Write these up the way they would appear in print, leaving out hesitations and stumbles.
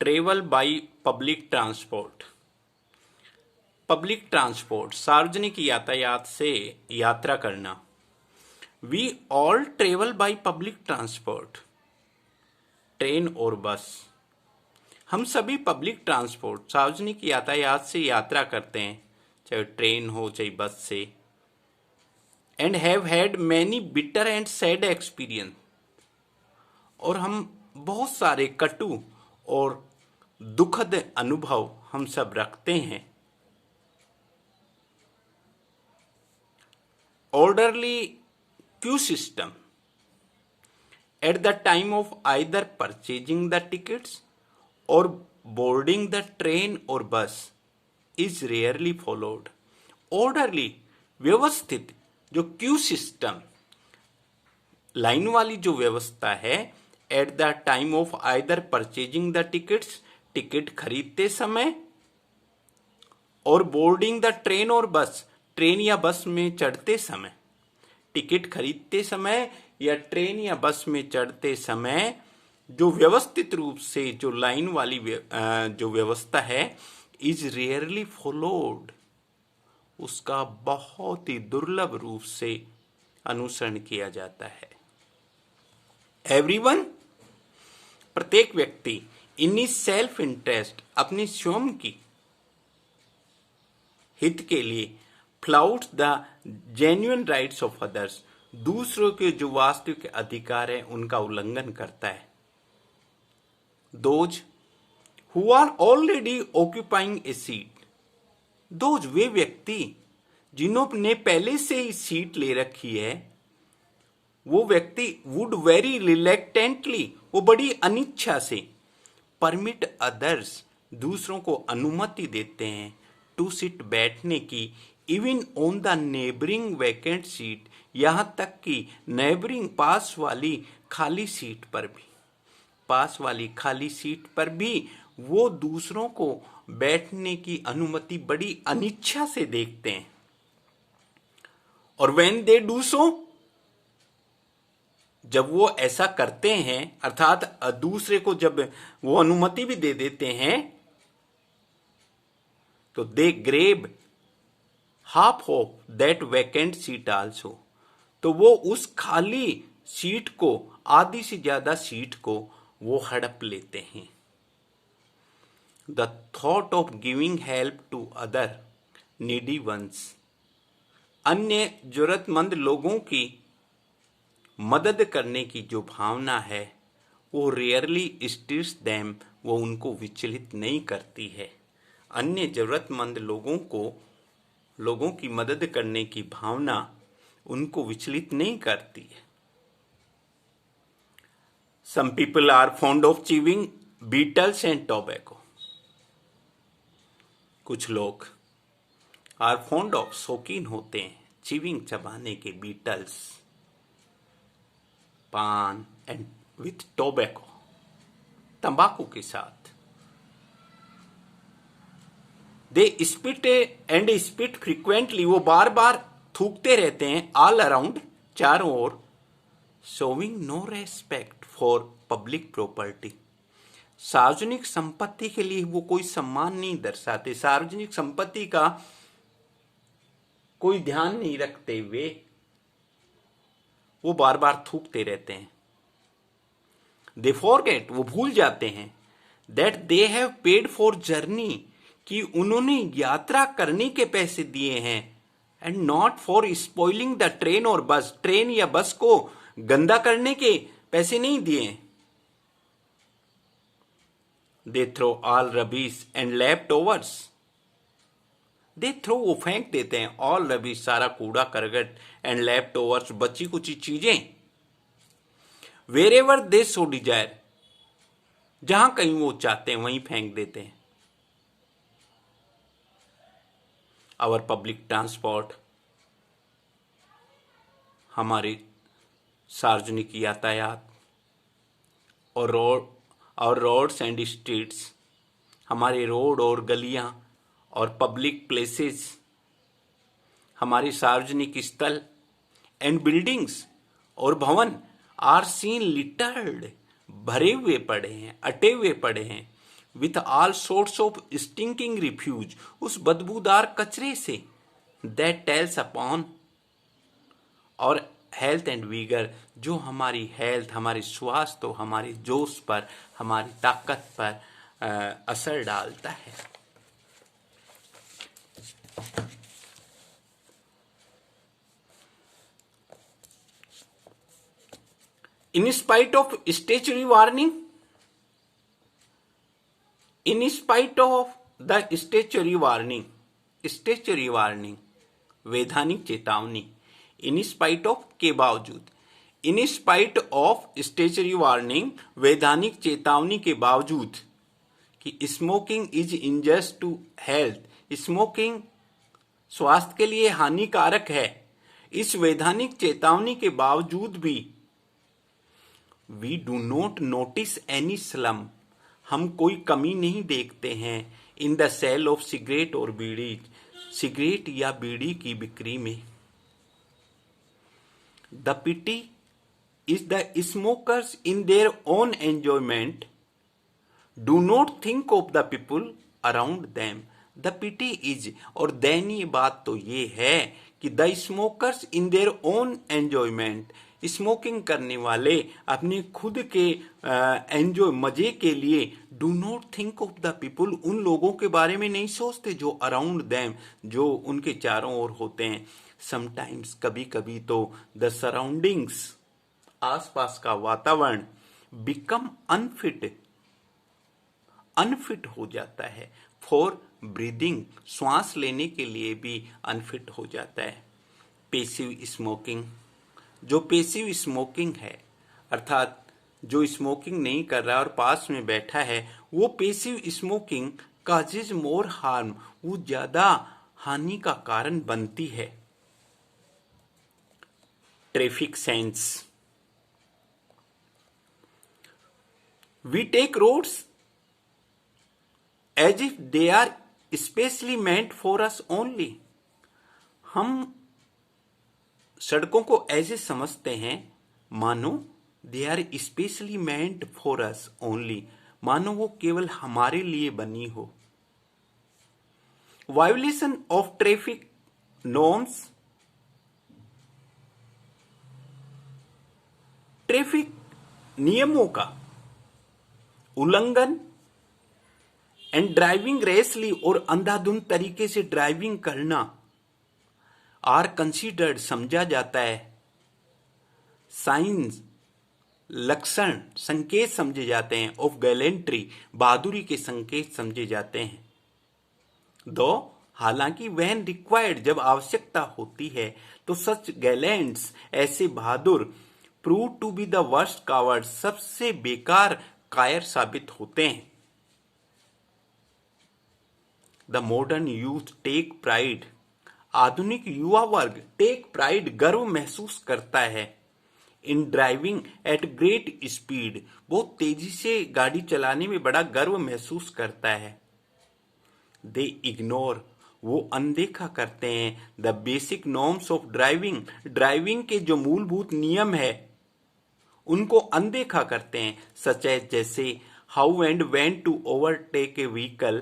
Travel by public transport. Public transport सार्वजनिक यातायात से यात्रा करना। We all travel by public transport, train और बस। हम सभी पब्लिक ट्रांसपोर्ट सार्वजनिक यातायात से यात्रा करते हैं, चाहे ट्रेन हो चाहे बस से। And have had many bitter and sad experience, और हम बहुत सारे कटु और दुखद अनुभव हम सब रखते हैं। Orderly Q system at the time of either purchasing the tickets और बोर्डिंग द ट्रेन और बस इज रेयरली फॉलोड। ऑर्डरली व्यवस्थित जो क्यू सिस्टम, लाइन वाली जो व्यवस्था है, at the time of either purchasing the tickets, ticket खरीदते समय, और बोर्डिंग द ट्रेन और बस, ट्रेन या बस में चढ़ते समय। टिकट खरीदते समय या ट्रेन या बस में चढ़ते समय जो व्यवस्थित रूप से जो लाइन वाली जो व्यवस्था है, इज रेयरली फॉलोड, उसका बहुत ही दुर्लभ रूप से अनुसरण किया जाता है। एवरीवन, प्रत्येक व्यक्ति, इन सेल्फ इंटरेस्ट, अपनी स्वयं की हित के लिए, flouts the genuine rights of others, दूसरों के जो वास्तविक अधिकार है उनका उल्लंघन करता है। Those who are already occupying a seat, those वे व्यक्ति जिन्होंने पहले से ही सीट ले रखी है, वो व्यक्ति वुड वेरी रिलेक्टेंटली, वो बड़ी अनिच्छा से, परमिट अदर्स, दूसरों को अनुमति देते हैं, टू सिट, बैठने की, even on the neighbouring vacant seat, यहां तक कि नेबरिंग पास वाली खाली सीट पर भी, पास वाली खाली सीट पर भी वो दूसरों को बैठने की अनुमति बड़ी अनिच्छा से देखते हैं। और व्हेन दे डू सो, जब वो ऐसा करते हैं, अर्थात दूसरे को जब वो अनुमति भी दे देते हैं, तो they grab half of that vacant seat also, तो वो उस खाली सीट को, आधी से ज्यादा सीट को वो हड़प लेते हैं। The thought of giving help to other needy ones, अन्य जरूरतमंद लोगों की मदद करने की जो भावना है, वो रेयरली स्टिर्स देम, वो उनको विचलित नहीं करती है। अन्य जरूरतमंद लोगों की मदद करने की भावना उनको विचलित नहीं करती है। Some people are fond of chewing betels and tobacco, कुछ लोग आर फॉन्ड ऑफ, शौकीन होते हैं, च्यूइंग, चबाने के, बीटल्स, पान, एंड विथ टोबैको, तंबाकू के साथ। They spit and spit frequently, वो बार बार थूकते रहते हैं, ऑल अराउंड, चारों ओर, showing no respect for public property, सार्वजनिक संपत्ति के लिए वो कोई सम्मान नहीं दर्शाते, सार्वजनिक संपत्ति का कोई ध्यान नहीं रखते हुए वो बार बार थूकते रहते हैं। दे फॉरगेट, वो भूल जाते हैं, that they have paid for journey, कि उन्होंने यात्रा करने के पैसे दिए हैं, and not for spoiling the train और बस, ट्रेन या बस को गंदा करने के पैसे नहीं दिए। They throw all rubbish and leftovers, they throw, वो फेंक देते हैं, ऑल रबीश, सारा कूड़ा करकट, एंड लेफ्ट ओवर्स, बची कुची चीजें, wherever they so desire, जहां कहीं वो चाहते हैं वहीं फेंक देते हैं। आवर पब्लिक ट्रांसपोर्ट, हमारे सार्वजनिक यातायात, और रोड्स एंड स्ट्रीट्स, हमारे रोड और गलियां और पब्लिक प्लेसेस, हमारे सार्वजनिक स्थल, एंड बिल्डिंग्स और भवन, आर सीन लिटर्ड, भरे हुए पड़े हैं, अटे हुए पड़े हैं, with all sorts of stinking refuse, उस बदबूदार कचरे से, that tells upon और हेल्थ एंड विगर, जो हमारी हेल्थ, हमारे स्वास्थ्य, हमारे जोश पर, हमारी ताकत पर असर डालता है। In spite of statutory warning, in spite of the statutory warning, वैधानिक चेतावनी, इन स्पाइट ऑफ के बावजूद, in spite of statutory warning, वैधानिक चेतावनी के बावजूद कि smoking is injurious to health, smoking स्वास्थ्य के लिए हानिकारक है, इस वैधानिक चेतावनी के बावजूद भी we do not notice any slum, हम कोई कमी नहीं देखते हैं in the sale of cigarette और बीड़ी, सिगरेट या बीड़ी की बिक्री में। The pity is the smokers in their own enjoyment do not think of the people around them. The pity is, और दयनीय बात तो ये है कि the smokers in their own enjoyment, smoking करने वाले अपने खुद के एंजॉय मजे के लिए do not think of the people, उन लोगों के बारे में नहीं सोचते जो अराउंड देम, जो उनके चारों ओर होते हैं। समटाइम्स, कभी कभी तो द सराउंडिंग्स, आसपास का वातावरण बिकम अनफिट हो जाता है फॉर ब्रीदिंग, श्वास लेने के लिए भी अनफिट हो जाता है। पेसिव स्मोकिंग, जो पेसिव स्मोकिंग है, अर्थात जो स्मोकिंग नहीं कर रहा और पास में बैठा है, वो passive smoking causes more harm, वो ज्यादा हानि का कारण बनती है। Traffic sense, we take roads as if they are specially meant for us only, हम सड़कों को ऐसे समझते हैं मानो they are specially meant for us only, मानो वो केवल हमारे लिए बनी हो। Violation of traffic norms, traffic नियमों का उल्लंघन एंड ड्राइविंग रेसली, और अंधाधुंध तरीके से ड्राइविंग करना आर कंसीडर्ड, समझा जाता है, साइंस, लक्षण, संकेत समझे जाते हैं, ऑफ गैलेंट्री, बहादुरी के संकेत समझे जाते हैं। दो, हालांकि व्हेन रिक्वायर्ड, जब आवश्यकता होती है तो सच गैलेंट्स, ऐसे बहादुर, prove to be the worst coward, सबसे बेकार कायर साबित होते हैं। The modern youth take pride, आधुनिक युवा वर्ग टेक प्राइड, गर्व महसूस करता है, in driving at great speed, बहुत तेजी से गाड़ी चलाने में बड़ा गर्व महसूस करता है। दे इग्नोर, वो अनदेखा करते हैं, the basic norms of driving, driving के जो मूलभूत नियम है उनको अनदेखा करते हैं, सच एज, जैसे how and when to overtake a vehicle,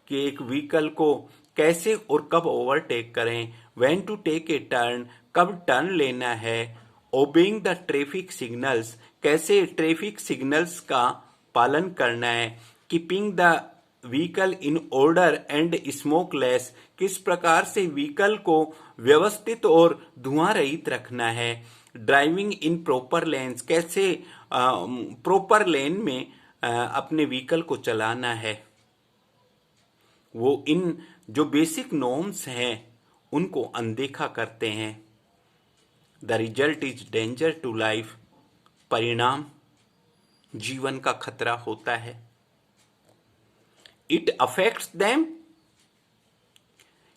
कि एक व्हीकल को कैसे और कब ओवरटेक करें, when to take a turn, कब टर्न लेना है, ओबेइंग द ट्रैफिक सिग्नल्स, कैसे ट्रैफिक सिग्नल्स का पालन करना है, keeping the vehicle in order and smokeless, किस प्रकार से व्हीकल को व्यवस्थित और धुआं रहित रखना है, ड्राइविंग इन प्रॉपर लेन्स, कैसे प्रॉपर लेन में अपने व्हीकल को चलाना है। वो इन जो बेसिक नॉर्म्स हैं उनको अनदेखा करते हैं। The result is danger to life, परिणाम जीवन का खतरा होता है। इट अफेक्ट्स देम,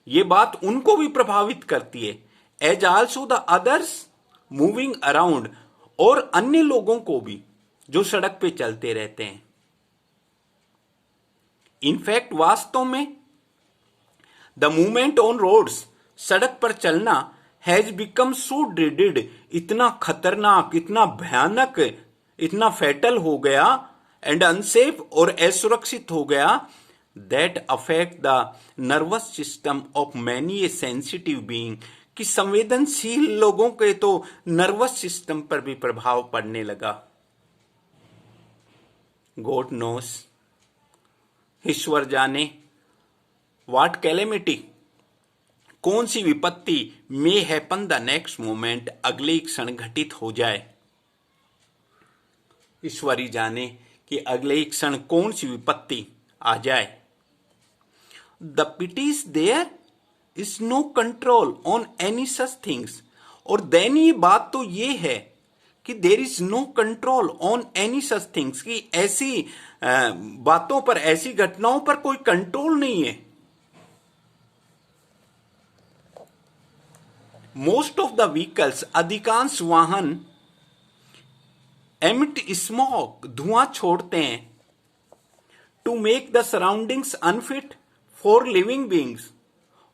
ये बात उनको भी प्रभावित करती है, as also the others moving around, और अन्य लोगों को भी जो सड़क पे चलते रहते हैं। इनफैक्ट वास्तव में द मूवमेंट ऑन रोड्स, सड़क पर चलना, हैज बिकम सो ड्रेडेड, इतना खतरनाक, इतना भयानक, इतना फैटल हो गया एंड अनसेफ और असुरक्षित हो गया, that affect the nervous system of many a sensitive being, कि संवेदनशील लोगों के तो नर्वस सिस्टम पर भी प्रभाव पड़ने लगा। गॉड नोस, ईश्वर जाने, व्हाट कैलेमिटी, कौन सी विपत्ति may happen the next moment, अगले क्षण घटित हो जाए। ईश्वर ही जाने कि अगले क्षण कौन सी विपत्ति आ जाए। The pity is there is no control on any such things, और दयनीय बात तो ये है कि there is no control on any such things, कि ऐसी बातों पर, ऐसी घटनाओं पर कोई कंट्रोल नहीं है। मोस्ट ऑफ द व्हीकल्स, अधिकांश वाहन, एमिट स्मोक, धुआं छोड़ते हैं, to make the surroundings unfit for living beings,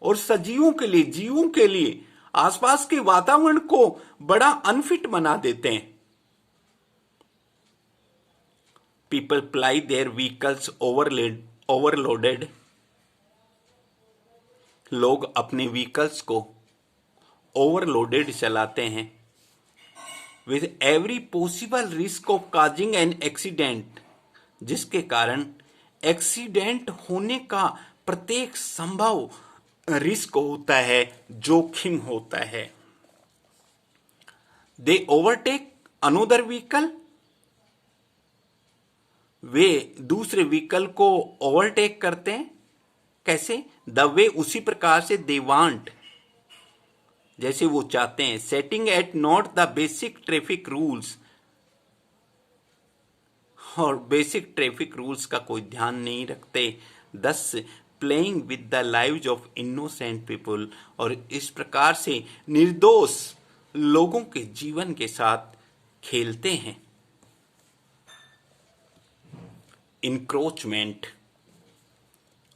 और सजीवों के लिए, जीवों के लिए आसपास के वातावरण को बड़ा अनफिट बना देते हैं। People ply their vehicles overloaded, लोग अपने व्हीकल्स को ओवरलोडेड चलाते हैं, with every possible risk of causing an accident, जिसके कारण एक्सीडेंट होने का प्रत्येक संभव रिस्क होता है, जोखिम होता है। दे ओवरटेक अनोदर व्हीकल, वे दूसरे व्हीकल को ओवरटेक करते हैं। कैसे? द वे, उसी प्रकार से, दे वांट, जैसे वो चाहते हैं। Setting at naught the basic traffic rules, और बेसिक ट्रैफिक रूल्स का कोई ध्यान नहीं रखते। Thus playing with the lives of innocent people, और इस प्रकार से निर्दोष लोगों के जीवन के साथ खेलते हैं। इंक्रोचमेंट,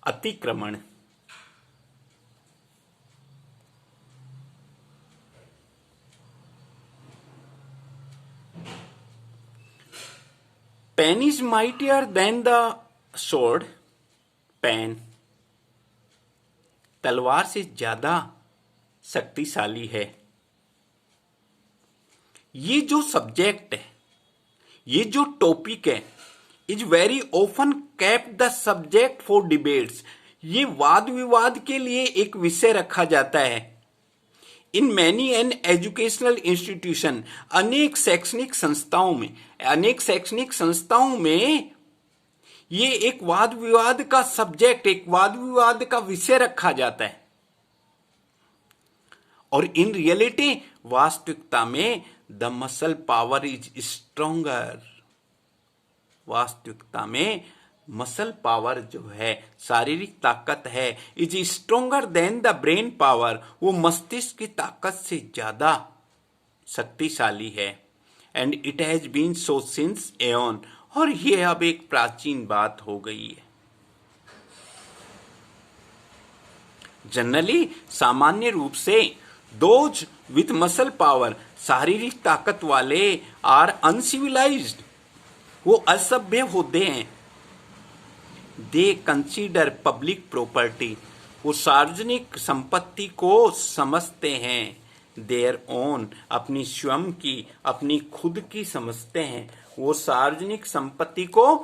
अतिक्रमण, pen is mightier than the sword, pen तलवार से ज्यादा शक्तिशाली है। ये जो सब्जेक्ट है, ये जो टॉपिक है, is very often kept the subject for debates, ये वाद विवाद के लिए एक विषय रखा जाता है। In many an educational institution, अनेक शैक्षणिक संस्थाओं में ये एक वाद विवाद का सब्जेक्ट, एक वाद विवाद का विषय रखा जाता है। और इन रियलिटी, वास्तविकता में, the muscle power is stronger, वास्तविकता में मसल पावर जो है, शारीरिक ताकत है, is stronger than the brain power, वो मस्तिष्क की ताकत से ज्यादा शक्तिशाली है। And it has been so since aeon, और ये अब एक प्राचीन बात हो गई है। जनरली, सामान्य रूप से, दोज विथ मसल पावर, शारीरिक ताकत वाले, आर अनसिविलाइज्ड, वो असभ्य होते हैं। दे कंसीडर पब्लिक प्रॉपर्टी, वो सार्वजनिक संपत्ति को समझते हैं। देयर ओन, अपनी स्वयं की, अपनी खुद की समझते हैं। वो सार्वजनिक संपत्ति को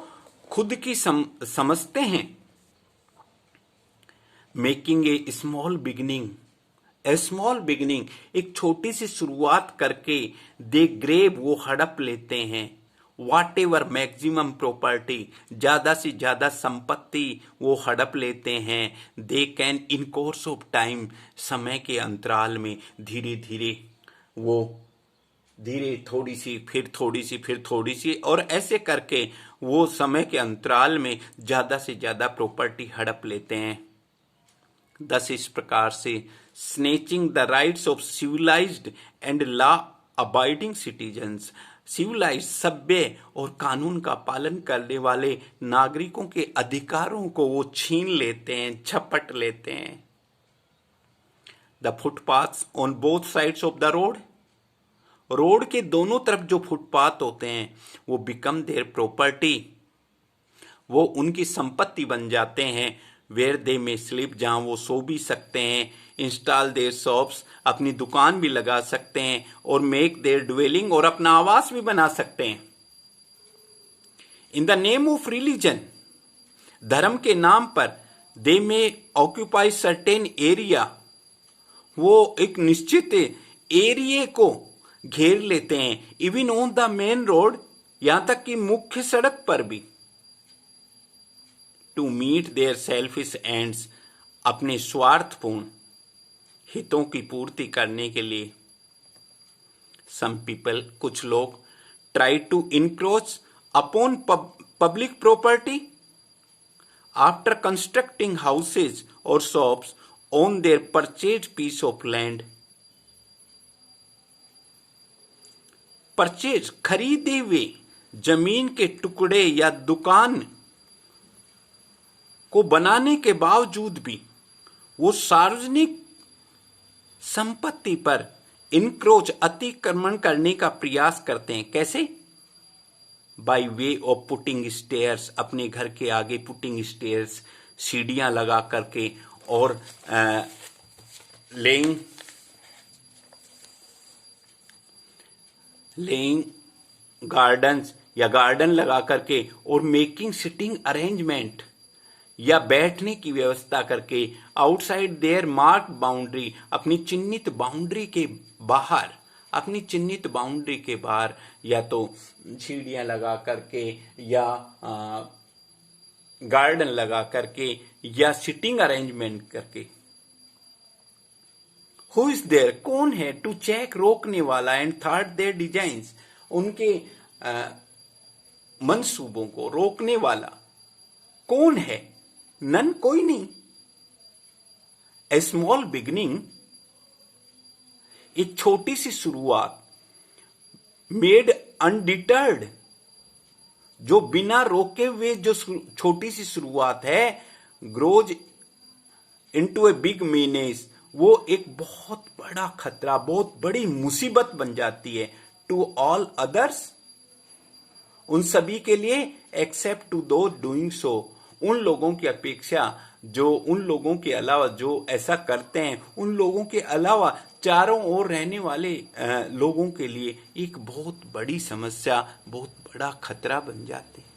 खुद की समझते हैं। मेकिंग ए स्मॉल बिगिनिंग, एक छोटी सी शुरुआत करके, दे ग्रेब, वो हड़प लेते हैं। वाट एवर मैक्सिमम प्रॉपर्टी, ज्यादा से ज्यादा संपत्ति वो हड़प लेते हैं। They can in course of time, समय के अंतराल में धीरे धीरे, थोड़ी सी, फिर थोड़ी सी, फिर थोड़ी सी, और ऐसे करके वो समय के अंतराल में ज्यादा से ज्यादा प्रॉपर्टी हड़प लेते हैं। दस, इस प्रकार से, snatching the rights of civilised and law abiding citizens, civilise, सभ्य और कानून का पालन करने वाले नागरिकों के अधिकारों को वो छीन लेते हैं, झपट लेते हैं। The footpaths on both sides of the road, road के दोनों तरफ जो फुटपाथ होते हैं वो बिकम देयर प्रॉपर्टी, वो उनकी संपत्ति बन जाते हैं। वेयर दे में स्लीप, जहां वो सो भी सकते हैं। इंस्टॉल देयर शॉप्स, अपनी दुकान भी लगा सकते हैं। और मेक देयर ड्वेलिंग, और अपना आवास भी बना सकते हैं। In the name of religion, धर्म के नाम पर, दे में ऑक्यूपाई सर्टेन एरिया, वो एक निश्चित एरिया को घेर लेते हैं। Even on the main road, यहां तक कि मुख्य सड़क पर भी। To meet their selfish ends, अपने स्वार्थपूर्ण हितों की पूर्ति करने के लिए। सम पीपल, कुछ लोग, try to encroach upon public property after constructing houses और shops on their purchase piece of land. Purchase, खरीदे हुए जमीन के टुकड़े या दुकान को बनाने के बावजूद भी वो सार्वजनिक संपत्ति पर इनक्रोच, अतिक्रमण करने का प्रयास करते हैं। कैसे? By way of putting stairs, अपने घर के आगे पुटिंग स्टेयर्स, सीढ़ियां लगा करके, और लेइंग गार्डन्स, या गार्डन लगा करके, और मेकिंग सिटिंग अरेंजमेंट, या बैठने की व्यवस्था करके, आउटसाइड देयर मार्क बाउंड्री, अपनी चिन्हित बाउंड्री के बाहर, अपनी चिन्हित बाउंड्री के बाहर, या तो सीढ़ियां लगा करके, या गार्डन लगा करके, या सिटिंग अरेंजमेंट करके। हु इज देयर, कौन है? टू चेक, रोकने वाला, एंड थर्ड देयर डिजाइन्स, उनके मंसूबों को रोकने वाला कौन है? नन, कोई नहीं। ए स्मॉल बिगिनिंग, एक छोटी सी शुरुआत, मेड अनडिटर्ड, जो बिना रोके हुए जो छोटी सी शुरुआत है, grows into a big menace, वो एक बहुत बड़ा खतरा, बहुत बड़ी मुसीबत बन जाती है। टू ऑल अदर्स, उन सभी के लिए, एक्सेप्ट टू दो डूइंग सो, उन लोगों की अपेक्षा, जो उन लोगों के अलावा जो ऐसा करते हैं, उन लोगों के अलावा चारों ओर रहने वाले लोगों के लिए एक बहुत बड़ी समस्या, बहुत बड़ा खतरा बन जाते हैं।